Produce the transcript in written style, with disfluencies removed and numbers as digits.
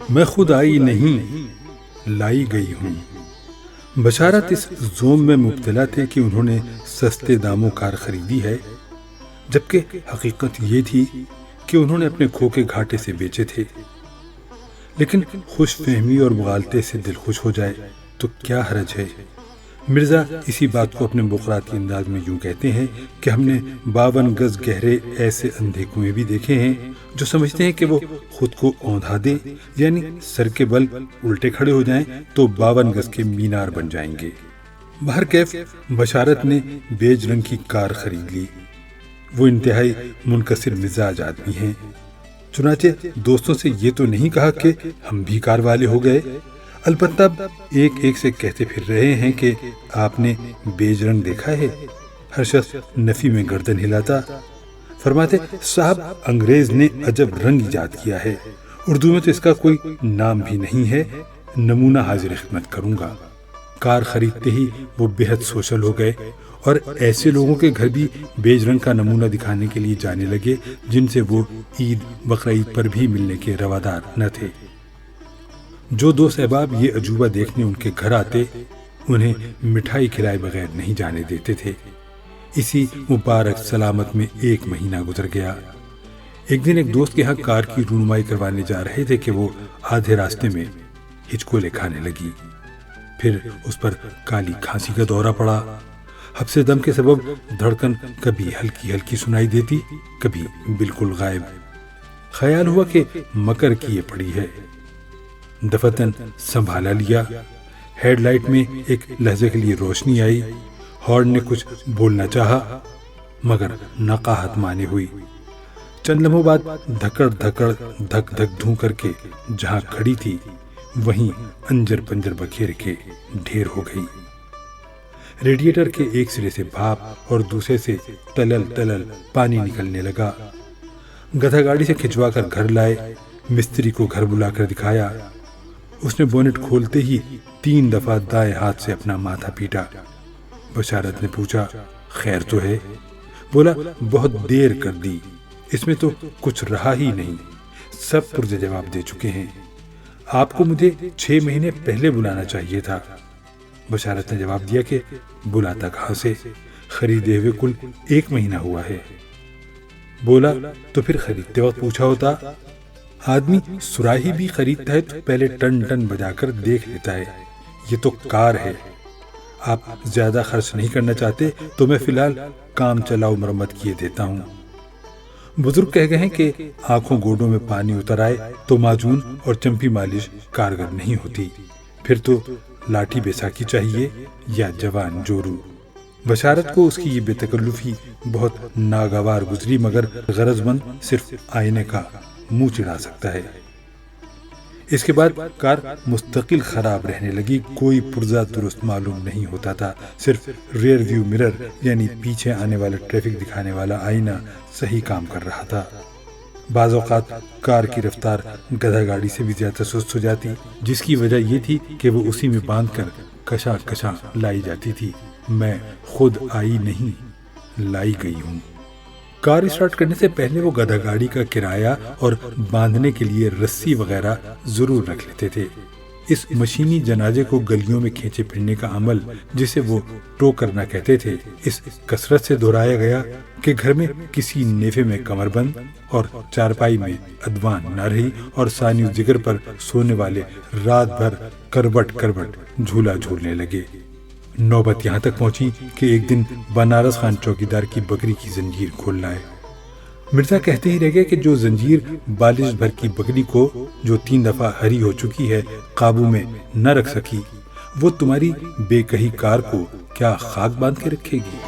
میں خود آئی نہیں لائی گئی ہوں۔ بشارت اس زوم میں مبتلا تھے کہ انہوں نے سستے داموں کار خریدی ہے، جبکہ حقیقت یہ تھی کہ انہوں نے اپنے کھو کے گھاٹے سے بیچے تھے۔ لیکن خوش فہمی اور مغالطے سے دل خوش ہو جائے تو کیا حرج ہے؟ مرزا اسی بات کو اپنے بقراتی انداز میں یوں کہتے ہیں کہ ہم نے 52 گز گہرے ایسے اندھے کنویں بھی دیکھے ہیں جو سمجھتے ہیں کہ وہ خود کو اوندھا دیں، یعنی سر کے بل الٹے کھڑے ہو جائیں تو 52 گز کے مینار بن جائیں گے۔ بہرکیف بشارت نے بیج رنگ کی کار خرید لی۔ وہ انتہائی منکسر مزاج آدمی ہیں، چنانچہ دوستوں سے یہ تو نہیں کہا کہ ہم بھی کار والے ہو گئے، البتہ ایک ایک سے کہتے پھر رہے ہیں کہ آپ نے بیج رنگ دیکھا ہے؟ ہر شخص نفی میں گردن ہلاتا، فرماتے صاحب انگریز نے عجب رنگ ایجاد کیا ہے، اردو میں تو اس کا کوئی نام بھی نہیں ہے، نمونہ حاضر خدمت کروں گا۔ کار خریدتے ہی وہ بے حد سوشل ہو گئے اور ایسے لوگوں کے گھر بھی بیج رنگ کا نمونہ دکھانے کے لیے جانے لگے جن سے وہ عید بقرعید پر بھی ملنے کے روادار نہ تھے۔ جو دوست احباب یہ عجوبہ دیکھنے ان کے گھر آتے انہیں مٹھائی کھلائے بغیر نہیں جانے دیتے تھے۔ اسی مبارک سلامت میں 1 مہینہ گزر گیا۔ ایک دن ایک دوست کے ہاں کار کی رونمائی کروانے جا رہے تھے کہ وہ آدھے راستے میں ہچکولے کھانے لگی۔ پھر اس پر کالی کھانسی کا دورہ پڑا۔ حبس دم کے سبب دھڑکن کبھی ہلکی ہلکی سنائی دیتی، کبھی بالکل غائب۔ خیال ہوا کہ مکر کیے پڑی ہے، دفتن سنبھالا لیا۔ ہیڈ لائٹ میں ایک لحظے کے لیے روشنی آئی، ہارن نے کچھ بولنا چاہا مگر نقاہت مانے ہوئی۔ چند لمحوں بعد دھکڑ دھکڑ دھک دھک دھوں کر کے جہاں کھڑی تھی وہیں انجر پنجر بکھیر کے ڈھیر ہو گئی۔ ریڈیٹر کے ایک سرے سے بھاپ اور دوسرے سے تلل تلل پانی نکلنے لگا۔ گدھا گاڑی سے کھنچوا کر گھر لائے، مستری کو گھر بلا کر دکھایا۔ اس نے بونٹ کھولتے ہی 3 دفعہ دائیں ہاتھ سے اپنا ماتھا پیٹا۔ بشارت نے پوچھا خیر تو ہے؟ بولا بہت دیر کر دی، اس میں تو کچھ رہا ہی نہیں، سب پرزے جواب دے چکے ہیں۔ آپ کو مجھے 6 مہینے پہلے بلانا چاہیے تھا۔ بشارت نے جواب دیا کہ بلاتا کہاں سے، خریدے ہوئے کل 1 مہینہ ہوا ہے۔ بولا تو پھر خریدتے وقت پوچھا ہوتا۔ آدمی سراہی بھی خریدتا ہے تو پہلے ٹن ٹن بجا کر دیکھ لیتا ہے، یہ تو کار ہے۔ آپ زیادہ خرچ نہیں کرنا چاہتے تو میں فی الحال کام چلاؤ مرمت کیے دیتا ہوں۔ بزرگ کہہ گئے ہیں کہ آنکھوں گوڈوں میں پانی اتر آئے تو معجون اور چمپی مالش کارگر نہیں ہوتی، پھر تو لاٹھی بیساکھی چاہیے یا جوان جورو۔ بشارت کو اس کی یہ بے تکلفی بہت ناگوار گزری، مگر غرض مند صرف آئینے کا منہ چڑھا سکتا ہے۔ اس کے بعد کار مستقل خراب رہنے لگی، کوئی پرزہ درست معلوم نہیں ہوتا تھا، صرف ریئر ویو مرر یعنی پیچھے آنے والا ٹریفک دکھانے والا آئینہ صحیح کام کر رہا تھا۔ بعض اوقات کار کی رفتار گدھا گاڑی سے بھی زیادہ سست ہو جاتی، جس کی وجہ یہ تھی کہ وہ اسی میں باندھ کر کشاں کشاں لائی جاتی تھی۔ میں خود آئی نہیں لائی گئی ہوں۔ کار اسٹارٹ کرنے سے پہلے وہ گدھا گاڑی کا کرایہ اور باندھنے کے لیے رسی وغیرہ ضرور رکھ لیتے تھے۔ اس مشینی جنازے کو گلیوں میں کھینچے پھرنے کا عمل، جسے وہ ٹو کرنا کہتے تھے، اس کثرت سے دہرایا گیا کہ گھر میں کسی نیفے میں کمر بند اور چارپائی میں ادوان نہ رہی اور ثانی ذکر پر سونے والے رات بھر کروٹ کروٹ جھولا جھولنے لگے۔ نوبت یہاں تک پہنچی کہ ایک دن بنارس خان چوکیدار کی بکری کی زنجیر کھول لائے۔ مرزا کہتے ہی رہ گئے کہ جو زنجیر بالش بھر کی بکری کو، جو 3 دفعہ ہری ہو چکی ہے، قابو میں نہ رکھ سکی، وہ تمہاری بے کہی کار کو کیا خاک باندھ کے رکھے گی؟